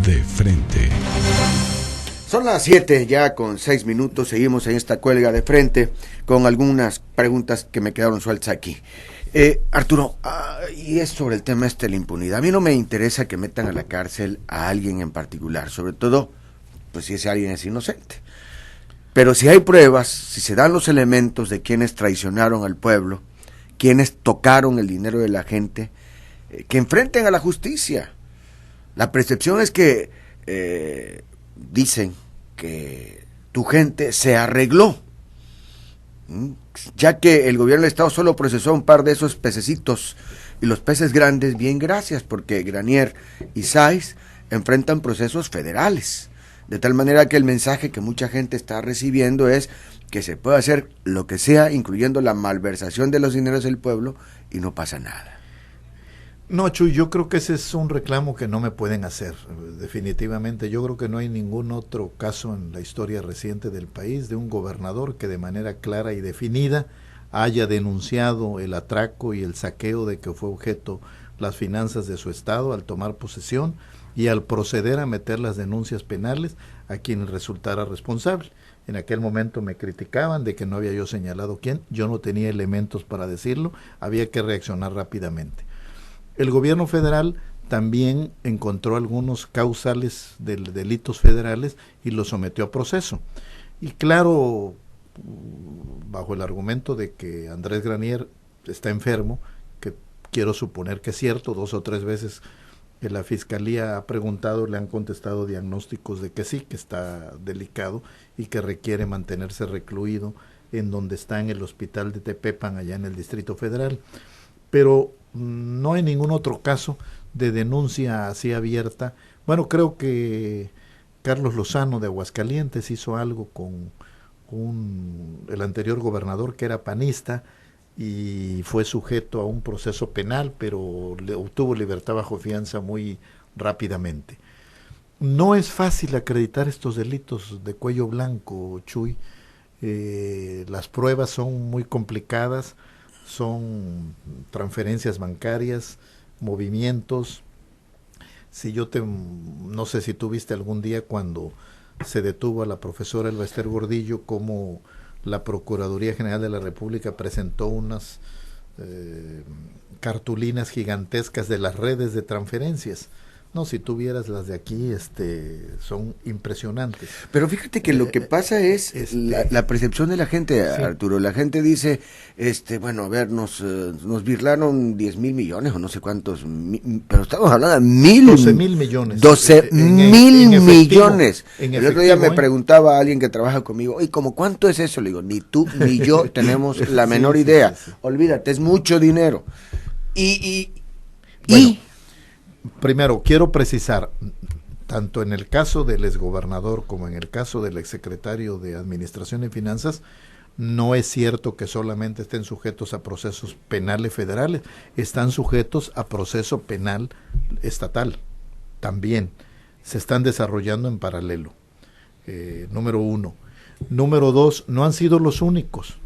De frente. Son las 7 ya con 6 minutos, seguimos en esta cuelga de frente con algunas preguntas que me quedaron sueltas aquí. Arturo, y es sobre el tema de la impunidad. A mí no me interesa que metan a la cárcel a alguien en particular, sobre todo pues si ese alguien es inocente. Pero si hay pruebas, si se dan los elementos de quienes traicionaron al pueblo, quienes tocaron el dinero de la gente, que enfrenten a la justicia. La percepción es que dicen que tu gente se arregló, ya que el gobierno del Estado solo procesó un par de esos pececitos, y los peces grandes, bien gracias, porque Granier y Sáiz enfrentan procesos federales, de tal manera que el mensaje que mucha gente está recibiendo es que se puede hacer lo que sea, incluyendo la malversación de los dineros del pueblo, y no pasa nada. No, Chuy, yo creo que ese es un reclamo que no me pueden hacer, definitivamente. Yo creo que no hay ningún otro caso en la historia reciente del país de un gobernador que de manera clara y definida haya denunciado el atraco y el saqueo de que fue objeto las finanzas de su estado al tomar posesión y al proceder a meter las denuncias penales a quien resultara responsable. En aquel momento me criticaban de que no había yo señalado quién, yo no tenía elementos para decirlo, había que reaccionar rápidamente. El gobierno federal también encontró algunos causales de delitos federales y los sometió a proceso. Y claro, bajo el argumento de que Andrés Granier está enfermo, que quiero suponer que es cierto, 2 o 3 veces que la fiscalía ha preguntado, le han contestado diagnósticos de que sí, que está delicado y que requiere mantenerse recluido en donde está en el hospital de Tepepan, allá en el Distrito Federal. Pero no hay ningún otro caso de denuncia así abierta. Bueno, creo que Carlos Lozano de Aguascalientes hizo algo con el anterior gobernador que era panista y fue sujeto a un proceso penal, pero le obtuvo libertad bajo fianza muy rápidamente. No es fácil acreditar estos delitos de cuello blanco, Chuy. Las pruebas son muy complicadas, son transferencias bancarias, movimientos. No sé si tú viste algún día cuando se detuvo a la profesora Elba Ester Gordillo, como la Procuraduría General de la República presentó unas cartulinas gigantescas de las redes de transferencias. No, si tú vieras las de aquí, son impresionantes. Pero fíjate que lo que pasa es la percepción de la gente, sí. Arturo. La gente dice, bueno, a ver, nos birlaron 10,000 millones o no sé cuántos, pero estamos hablando de 12,000 millones. 12,000 millones. El otro día me preguntaba a alguien que trabaja conmigo, ¿y cómo cuánto es eso? Le digo, ni tú ni yo tenemos la menor idea. Sí. Olvídate, es mucho dinero. Bueno, primero, quiero precisar, tanto en el caso del exgobernador como en el caso del exsecretario de Administración y Finanzas, no es cierto que solamente estén sujetos a procesos penales federales, están sujetos a proceso penal estatal, también se están desarrollando en paralelo, número 1. Número 2, no han sido los únicos.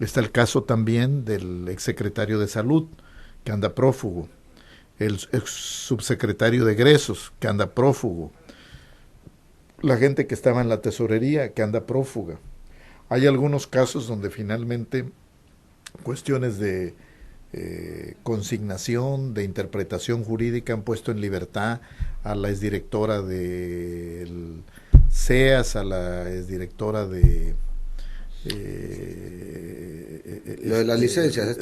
Está el caso también del exsecretario de Salud, que anda prófugo, el ex subsecretario de Egresos, que anda prófugo, la gente que estaba en la tesorería, que anda prófuga. Hay algunos casos donde finalmente cuestiones de consignación, de interpretación jurídica han puesto en libertad a la exdirectora del CEAS, a la exdirectora de lo de las licencias,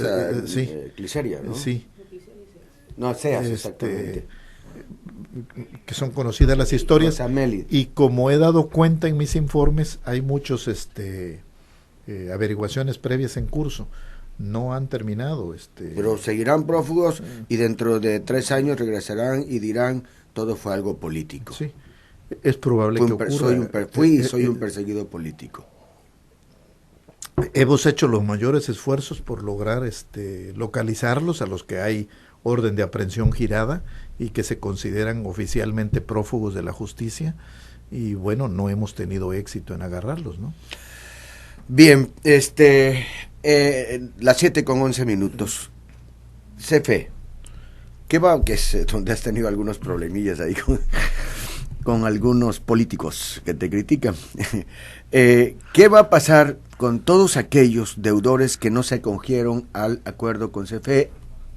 sí, Cliseria, ¿no? Sí. No, CEAS, exactamente. Que son conocidas las historias, y como he dado cuenta en mis informes, hay muchos averiguaciones previas en curso, no han terminado. Pero seguirán prófugos y dentro de 3 años regresarán y dirán, todo fue algo político. Sí, es probable que ocurra. Soy un perseguido político. Hemos hecho los mayores esfuerzos por lograr localizarlos, a los que hay orden de aprehensión girada y que se consideran oficialmente prófugos de la justicia, y bueno, no hemos tenido éxito en agarrarlos, ¿no? Bien, las 7:11. CFE, ¿qué va? Que es donde has tenido algunos problemillas ahí con con algunos políticos que te critican. ¿Qué va a pasar con todos aquellos deudores que no se acogieron al acuerdo con CFE?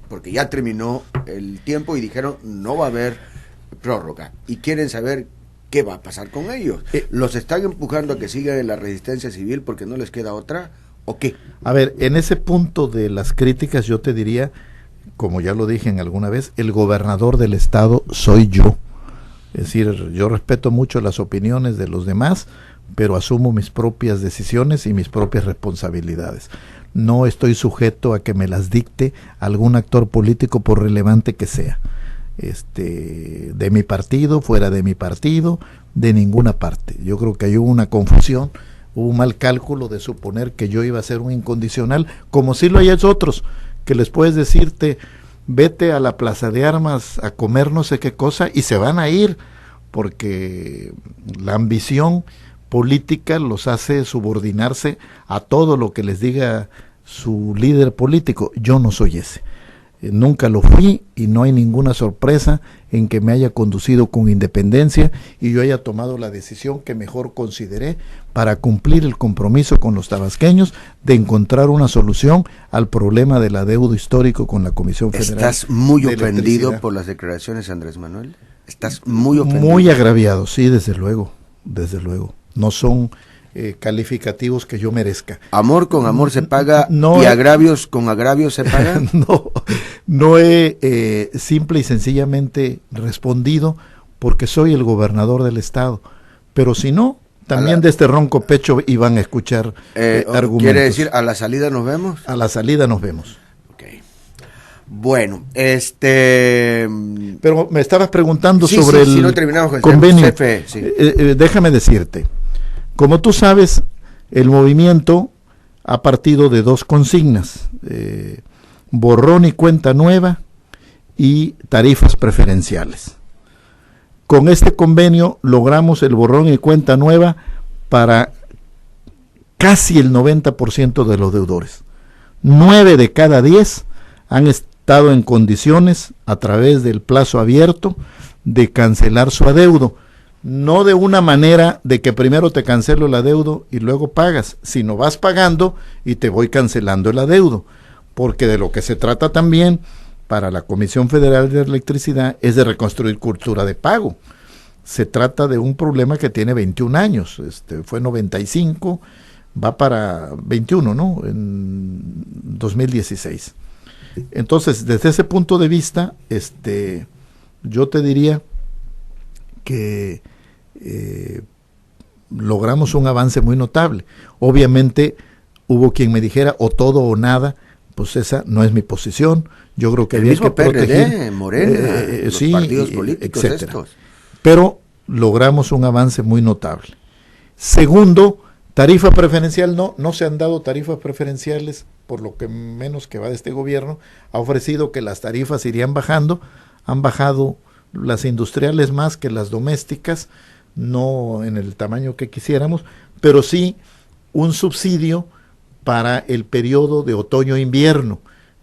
Porque ya terminó el tiempo y dijeron no va a haber prórroga. Y quieren saber qué va a pasar con ellos. ¿Los están empujando a que sigan en la resistencia civil porque no les queda otra? ¿O qué? A ver, en ese punto de las críticas yo te diría, como ya lo dije en alguna vez, el gobernador del estado soy yo. Es decir, yo respeto mucho las opiniones de los demás, pero asumo mis propias decisiones y mis propias responsabilidades. No estoy sujeto a que me las dicte algún actor político, por relevante que sea. De mi partido, fuera de mi partido, de ninguna parte. Yo creo que hay una confusión, hubo un mal cálculo de suponer que yo iba a ser un incondicional, como si lo hay otros, que les puedes decirte, vete a la plaza de armas a comer no sé qué cosa, y se van a ir, porque la ambición política los hace subordinarse a todo lo que les diga su líder político. Yo no soy ese. Nunca lo fui y no hay ninguna sorpresa en que me haya conducido con independencia y yo haya tomado la decisión que mejor consideré para cumplir el compromiso con los tabasqueños de encontrar una solución al problema del adeudo histórico con la Comisión Federal. ¿Estás muy ofendido por las declaraciones, Andrés Manuel? ¿Estás muy ofendido? Muy agraviado, sí, desde luego, desde luego. No son calificativos que yo merezca. ¿Amor con amor se paga y agravios con agravios se pagan? No he simple y sencillamente respondido porque soy el gobernador del estado, pero si no, también de este ronco pecho iban a escuchar argumentos. ¿Quiere decir a la salida nos vemos? A la salida nos vemos. Okay. Bueno, Pero me estabas preguntando sobre si no terminamos con convenio. El CFE, sí. Déjame decirte, como tú sabes, el movimiento ha partido de dos consignas, borrón y cuenta nueva y tarifas preferenciales. Con este convenio logramos el borrón y cuenta nueva para casi el 90% de los deudores. 9 de cada 10 han estado en condiciones, a través del plazo abierto, de cancelar su adeudo. No de una manera de que primero te cancelo el adeudo y luego pagas, sino vas pagando y te voy cancelando el adeudo, porque de lo que se trata también para la Comisión Federal de Electricidad es de reconstruir cultura de pago. Se trata de un problema que tiene 21 años, fue 95, va para 21, ¿no? En 2016. Entonces, desde ese punto de vista, yo te diría que logramos un avance muy notable. Obviamente hubo quien me dijera o todo o nada, pues esa no es mi posición. Yo creo que había que proteger PRD, Morena, los partidos políticos etcétera. Pero logramos un avance muy notable. Segundo, tarifa preferencial, no se han dado tarifas preferenciales, por lo que menos que va de este gobierno. Ha ofrecido que las tarifas irían bajando, han bajado las industriales más que las domésticas, no en el tamaño que quisiéramos, pero sí un subsidio para el periodo de otoño-invierno,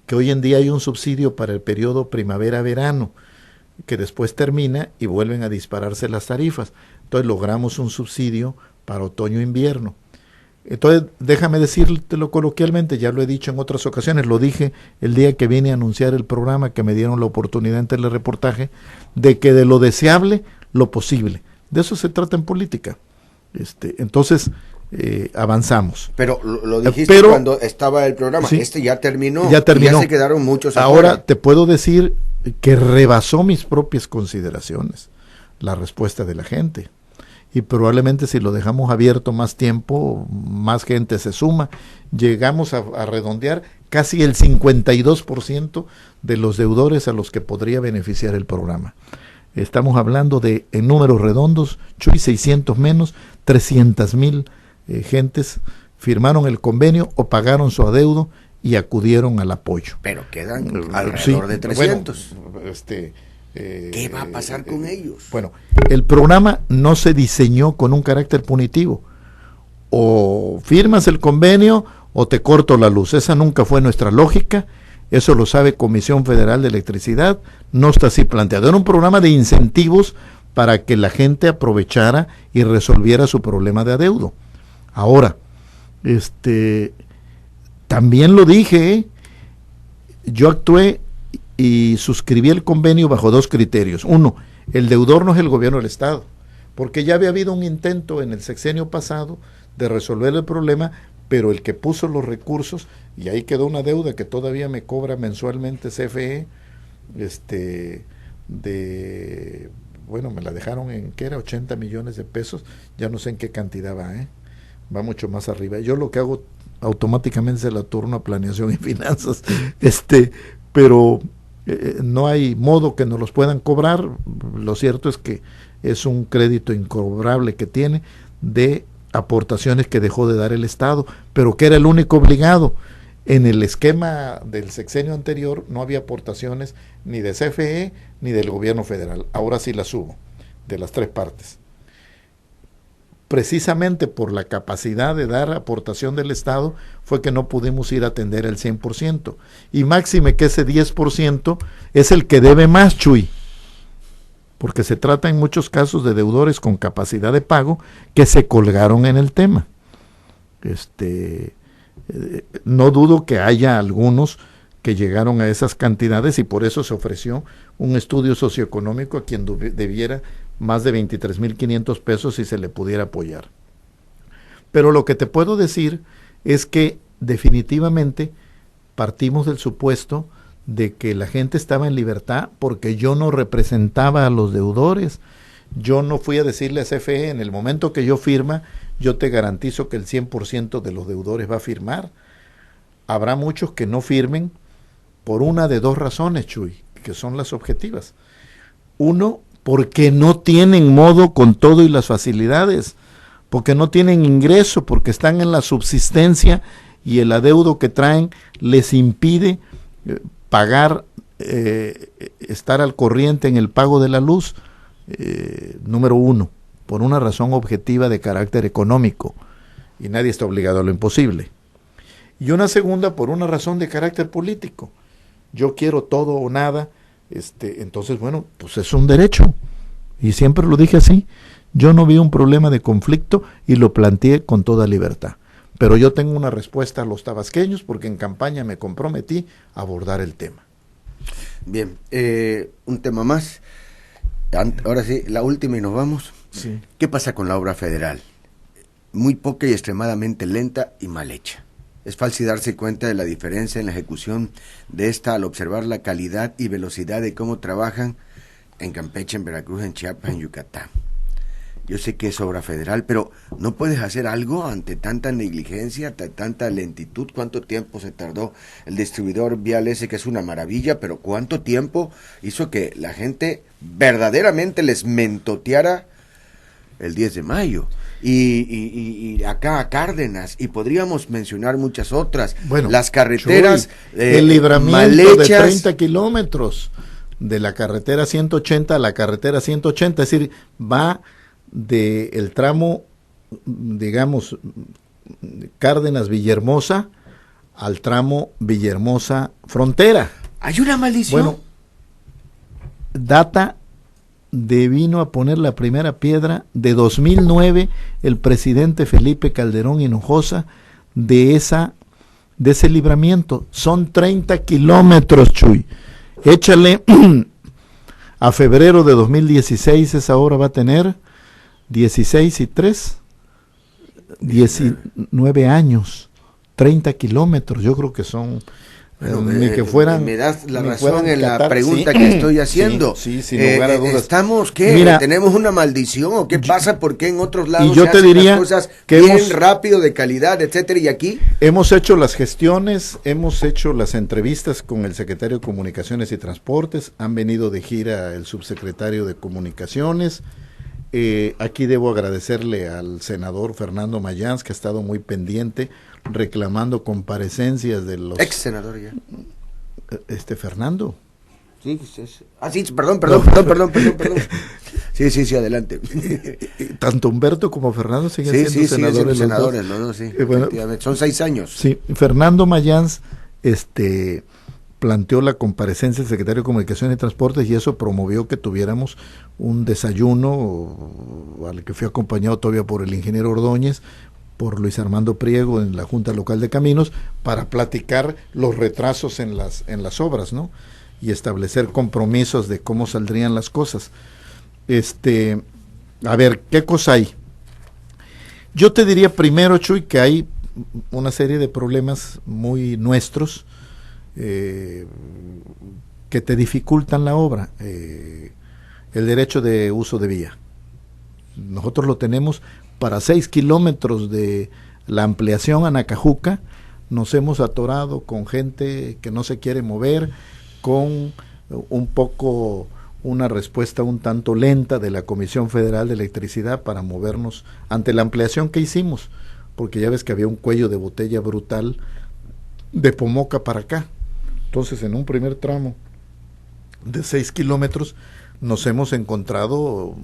que hoy en día hay un subsidio para el periodo primavera-verano, que después termina y vuelven a dispararse las tarifas. Entonces logramos un subsidio para otoño-invierno. Entonces, déjame decírtelo coloquialmente, ya lo he dicho en otras ocasiones, lo dije el día que vine a anunciar el programa, que me dieron la oportunidad en telereportaje, de que de lo deseable, lo posible. De eso se trata en política. Entonces, avanzamos. Pero lo dijiste cuando estaba el programa, sí, ya terminó. Ya terminó. Y ya se quedaron muchos afuera. Ahora te puedo decir que rebasó mis propias consideraciones la respuesta de la gente. Y probablemente si lo dejamos abierto más tiempo, más gente se suma. Llegamos a redondear casi el 52% de los deudores a los que podría beneficiar el programa. Estamos hablando de, en números redondos, 600 menos, 300,000 gentes firmaron el convenio o pagaron su adeudo y acudieron al apoyo. Pero quedan alrededor de 300. Bueno, ¿qué va a pasar con ellos? Bueno, el programa no se diseñó con un carácter punitivo. O firmas el convenio o te corto la luz. Esa nunca fue nuestra lógica. Eso lo sabe Comisión Federal de Electricidad. No está así planteado. Era un programa de incentivos para que la gente aprovechara y resolviera su problema de adeudo. Ahora, también lo dije, yo actué y suscribí el convenio bajo 2 criterios. Uno, el deudor no es el gobierno del Estado, porque ya había habido un intento en el sexenio pasado de resolver el problema, pero el que puso los recursos, y ahí quedó una deuda que todavía me cobra mensualmente CFE, bueno, me la dejaron en, ¿qué era? 80 millones de pesos, ya no sé en qué cantidad va mucho más arriba. Yo lo que hago automáticamente se la turno a planeación y finanzas, pero no hay modo que nos los puedan cobrar. Lo cierto es que es un crédito incobrable que tiene de aportaciones que dejó de dar el Estado, pero que era el único obligado. En el esquema del sexenio anterior no había aportaciones ni de CFE ni del gobierno federal. Ahora sí las hubo, de las 3 partes. Precisamente por la capacidad de dar aportación del Estado fue que no pudimos ir a atender el 100%. Y máxime que ese 10% es el que debe más, Chuy. Porque se trata en muchos casos de deudores con capacidad de pago que se colgaron en el tema. No dudo que haya algunos que llegaron a esas cantidades y por eso se ofreció un estudio socioeconómico a quien debiera más de 23,500 pesos si se le pudiera apoyar. Pero lo que te puedo decir es que definitivamente partimos del supuesto de que la gente estaba en libertad porque yo no representaba a los deudores. Yo no fui a decirle a CFE, en el momento que yo firma, yo te garantizo que el 100% de los deudores va a firmar. Habrá muchos que no firmen por una de 2 razones, Chuy, que son las objetivas. Uno, porque no tienen modo con todo y las facilidades, porque no tienen ingreso, porque están en la subsistencia y el adeudo que traen les impide pagar, estar al corriente en el pago de la luz. Número 1, por una razón objetiva de carácter económico, y nadie está obligado a lo imposible. Y una segunda, por una razón de carácter político. Yo quiero todo o nada, entonces bueno, pues es un derecho, y siempre lo dije así. Yo no vi un problema de conflicto y lo planteé con toda libertad, pero yo tengo una respuesta a los tabasqueños porque en campaña me comprometí a abordar el tema. Bien, un tema más, ahora sí, la última y nos vamos. Sí. ¿Qué pasa con la obra federal? Muy poca y extremadamente lenta y mal hecha. Es fácil darse cuenta de la diferencia en la ejecución de esta al observar la calidad y velocidad de cómo trabajan en Campeche, en Veracruz, en Chiapas, en Yucatán. Yo sé que es obra federal, pero ¿no puedes hacer algo ante tanta negligencia, tanta lentitud? ¿Cuánto tiempo se tardó el distribuidor vial ese, que es una maravilla, pero cuánto tiempo hizo que la gente verdaderamente les mentoteara el 10 de mayo? Y acá a Cárdenas, y podríamos mencionar muchas otras. Bueno, las carreteras, Chuy, el libramiento de 30 kilómetros de la carretera 180 a la carretera 180, es decir, va del tramo, digamos, Cárdenas-Villahermosa al tramo Villahermosa-Frontera. ¿Hay una maldición? Bueno, data de vino a poner la primera piedra de 2009 el presidente Felipe Calderón Hinojosa de ese libramiento. Son 30 kilómetros, Chuy. Échale a febrero de 2016, esa obra va a tener 16 y 3, 19 años, 30 kilómetros. Yo creo que son... Bueno, ni que fueran, me das la razón en la pregunta que estoy haciendo. Sí, sin lugar a dudas. ¿Estamos qué? Mira, ¿tenemos una maldición o qué pasa? ¿Por qué en otros lados y yo se te hacen diría las cosas que bien rápido, de calidad, etcétera, y aquí? Hemos hecho las gestiones, hemos hecho las entrevistas con el secretario de Comunicaciones y Transportes, han venido de gira el subsecretario de Comunicaciones. Aquí debo agradecerle al senador Fernando Mayans, que ha estado muy pendiente, reclamando comparecencias de los... Ex senador ya. Fernando. Sí, perdón. Sí, adelante. Tanto Humberto como Fernando siguen siendo senadores. Sí, senadores, los dos, sí. Bueno, son 6 años. Sí, Fernando Mayans, planteó la comparecencia del secretario de Comunicaciones y Transportes y eso promovió que tuviéramos un desayuno al que fui acompañado todavía por el ingeniero Ordóñez, por Luis Armando Priego en la Junta Local de Caminos, para platicar los retrasos en las obras, ¿no? Y establecer compromisos de cómo saldrían las cosas. A ver, ¿qué cosa hay? Yo te diría primero, Chuy, que hay una serie de problemas muy nuestros que te dificultan la obra. El derecho de uso de vía. Nosotros lo tenemos para 6 kilómetros de la ampliación a Nacajuca. Nos hemos atorado con gente que no se quiere mover, con un poco una respuesta un tanto lenta de la Comisión Federal de Electricidad para movernos ante la ampliación que hicimos, porque ya ves que había un cuello de botella brutal de Pomoca para acá. Entonces, en un primer tramo de 6 kilómetros nos hemos encontrado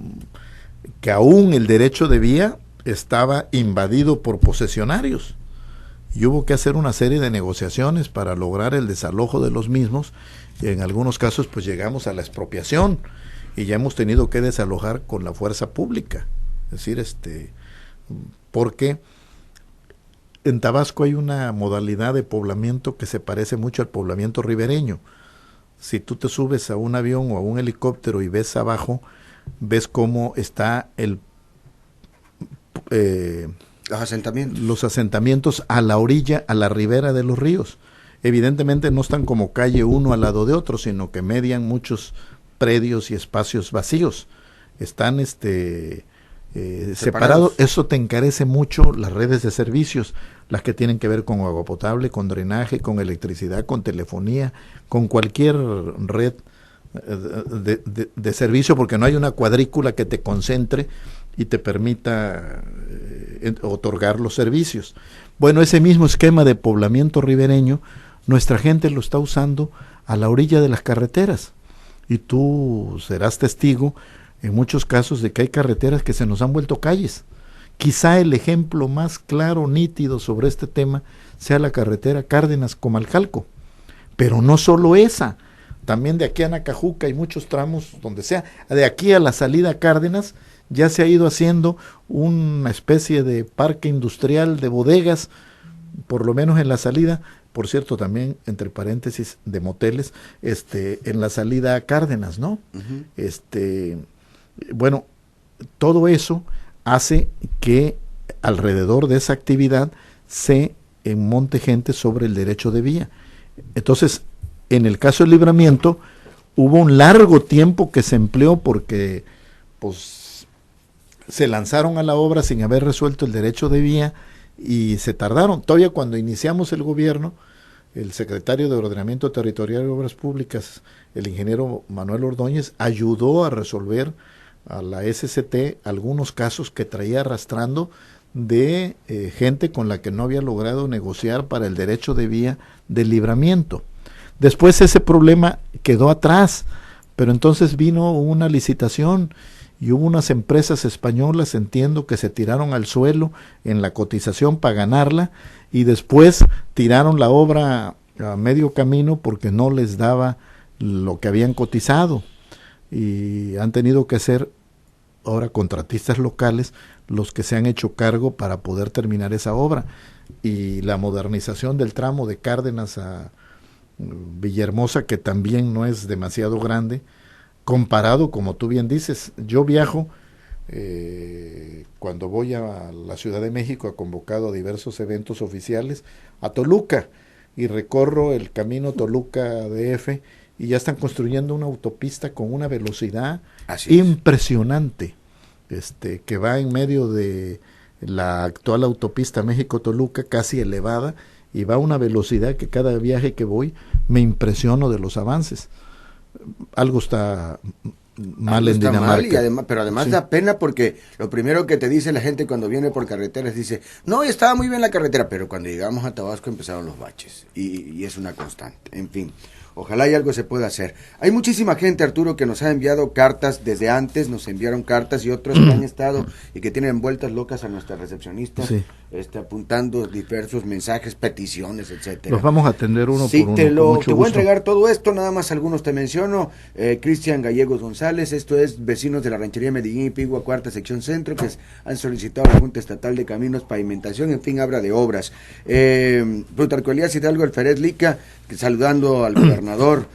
que aún el derecho de vía estaba invadido por posesionarios y hubo que hacer una serie de negociaciones para lograr el desalojo de los mismos, y en algunos casos pues llegamos a la expropiación y ya hemos tenido que desalojar con la fuerza pública. Es decir, porque en Tabasco hay una modalidad de poblamiento que se parece mucho al poblamiento ribereño. Si tú te subes a un avión o a un helicóptero y ves abajo, ves cómo está los asentamientos a la orilla, a la ribera de los ríos. Evidentemente no están como calle uno al lado de otro, sino que median muchos predios y espacios vacíos. Están separados. Eso te encarece mucho las redes de servicios, las que tienen que ver con agua potable, con drenaje, con electricidad, con telefonía, con cualquier red de servicio, porque no hay una cuadrícula que te concentre y te permita otorgar los servicios. Bueno, ese mismo esquema de poblamiento ribereño, nuestra gente lo está usando a la orilla de las carreteras, y tú serás testigo en muchos casos de que hay carreteras que se nos han vuelto calles. Quizá el ejemplo más claro, nítido sobre este tema sea la carretera Cárdenas-Comalcalco, pero no solo esa, también de aquí a Nacajuca hay muchos tramos donde sea, de aquí a la salida a Cárdenas ya se ha ido haciendo una especie de parque industrial de bodegas, por lo menos en la salida, por cierto también entre paréntesis de moteles, en la salida a Cárdenas, ¿no? Uh-huh. Bueno, todo eso hace que alrededor de esa actividad se monte gente sobre el derecho de vía. Entonces, en el caso del Libramiento, hubo un largo tiempo que se empleó porque pues se lanzaron a la obra sin haber resuelto el derecho de vía y se tardaron. Todavía cuando iniciamos el gobierno, el secretario de Ordenamiento Territorial y Obras Públicas, el ingeniero Manuel Ordóñez, ayudó a resolver a la SCT algunos casos que traía arrastrando de gente con la que no había logrado negociar para el derecho de vía del Libramiento. Después ese problema quedó atrás, pero entonces vino una licitación y hubo unas empresas españolas, entiendo, que se tiraron al suelo en la cotización para ganarla y después tiraron la obra a medio camino porque no les daba lo que habían cotizado y han tenido que ser ahora contratistas locales los que se han hecho cargo para poder terminar esa obra. Y la modernización del tramo de Cárdenas a Villahermosa, que también no es demasiado grande, comparado, como tú bien dices, yo viajo, cuando voy a la Ciudad de México, he convocado a diversos eventos oficiales, a Toluca, y recorro el camino Toluca-DF, y ya están construyendo una autopista con una velocidad impresionante, que va en medio de la actual autopista México-Toluca, casi elevada, y va a una velocidad que cada viaje que voy me impresiono de los avances. Algo está mal en Dinamarca. Pero además da pena porque lo primero que te dice la gente cuando viene por carreteras dice, no, estaba muy bien la carretera, pero cuando llegamos a Tabasco empezaron los baches y es una constante. En fin, ojalá y algo se pueda hacer. Hay muchísima gente, Arturo, que nos ha enviado cartas desde antes, nos enviaron cartas y otros que han estado y que tienen vueltas locas a nuestra recepcionista. Sí. apuntando diversos mensajes, peticiones, etcétera. Los vamos a atender uno por uno. Te voy a entregar todo esto, nada más algunos te menciono. Cristian Gallegos González, esto es vecinos de la ranchería Medellín y Pigua, cuarta sección centro, que han solicitado a la Junta Estatal de Caminos, pavimentación, en fin, habla de obras. Plutarco Elías Hidalgo Alférez Lica, saludando al gobernador.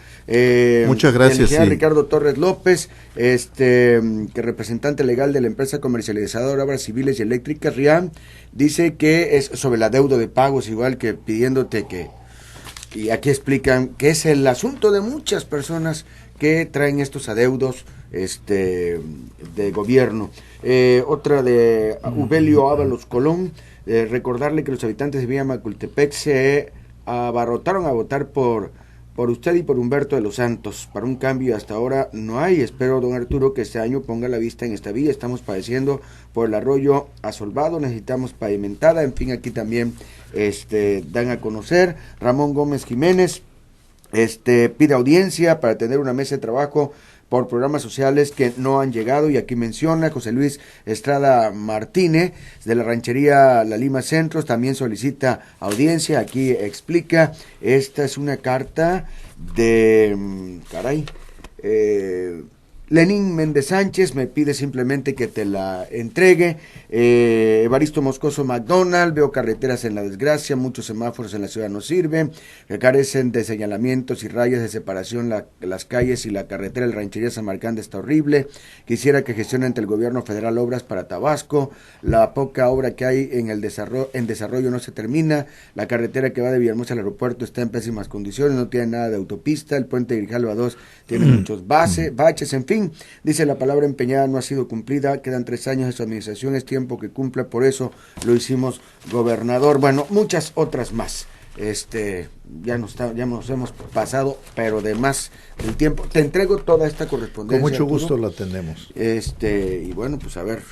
Muchas gracias. El Ricardo Torres López, que representante legal de la empresa comercializadora de obras civiles y eléctricas, RIAM, dice que es sobre el adeudo de pagos, igual que pidiéndote y aquí explican que es el asunto de muchas personas que traen estos adeudos de gobierno. Otra de Ubelio Ábalos Colón, recordarle que los habitantes de Villa Macultepec se abarrotaron a votar por usted y por Humberto de los Santos. Para un cambio hasta ahora no hay. Espero, don Arturo, que este año ponga la vista en esta vía. Estamos padeciendo por el arroyo asolvado, necesitamos pavimentada. En fin, aquí también dan a conocer. Ramón Gómez Jiménez pide audiencia para tener una mesa de trabajo por programas sociales que no han llegado, y aquí menciona José Luis Estrada Martínez de la ranchería La Lima Centros, también solicita audiencia. Aquí explica, esta es una carta de Lenín Méndez Sánchez, me pide simplemente que te la entregue. Evaristo Moscoso McDonald, veo carreteras en la desgracia, muchos semáforos en la ciudad no sirven, que carecen de señalamientos y rayas de separación, las calles y la carretera del ranchería San Marcán está horrible. Quisiera que gestione ante el gobierno federal obras para Tabasco, la poca obra que hay en desarrollo no se termina, la carretera que va de Villahermosa al aeropuerto está en pésimas condiciones, no tiene nada de autopista, el puente de Grijalva 2 tiene muchos baches, en fin. Dice, la palabra empeñada no ha sido cumplida, quedan 3 años de su administración, es tiempo que cumpla, por eso lo hicimos gobernador. Bueno, muchas otras más. Ya nos hemos pasado, pero de más del tiempo. Te entrego toda esta correspondencia. Con mucho gusto la atendemos. Y bueno, pues a ver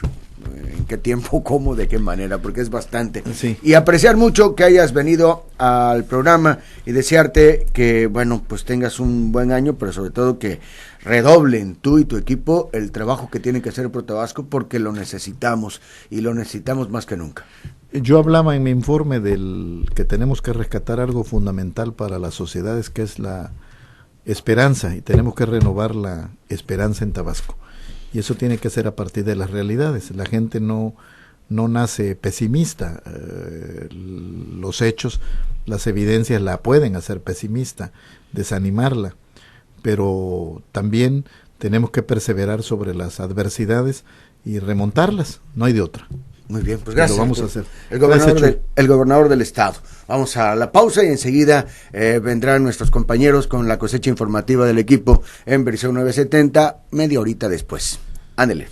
en qué tiempo, cómo, de qué manera, porque es bastante. Sí. Y apreciar mucho que hayas venido al programa y desearte que, bueno, pues tengas un buen año, pero sobre todo que redoblen tú y tu equipo el trabajo que tienen que hacer por Tabasco, porque lo necesitamos y lo necesitamos más que nunca. Yo hablaba en mi informe del que tenemos que rescatar algo fundamental para las sociedades, que es la esperanza, y tenemos que renovar la esperanza en Tabasco. Y eso tiene que ser a partir de las realidades. La gente no nace pesimista. Los hechos, las evidencias la pueden hacer pesimista, desanimarla. Pero también tenemos que perseverar sobre las adversidades y remontarlas. No hay de otra. Muy bien, pues gracias. Lo vamos a hacer. El gobernador del estado. Vamos a la pausa y enseguida vendrán nuestros compañeros con la cosecha informativa del equipo en versión 970, media horita después. Ándele.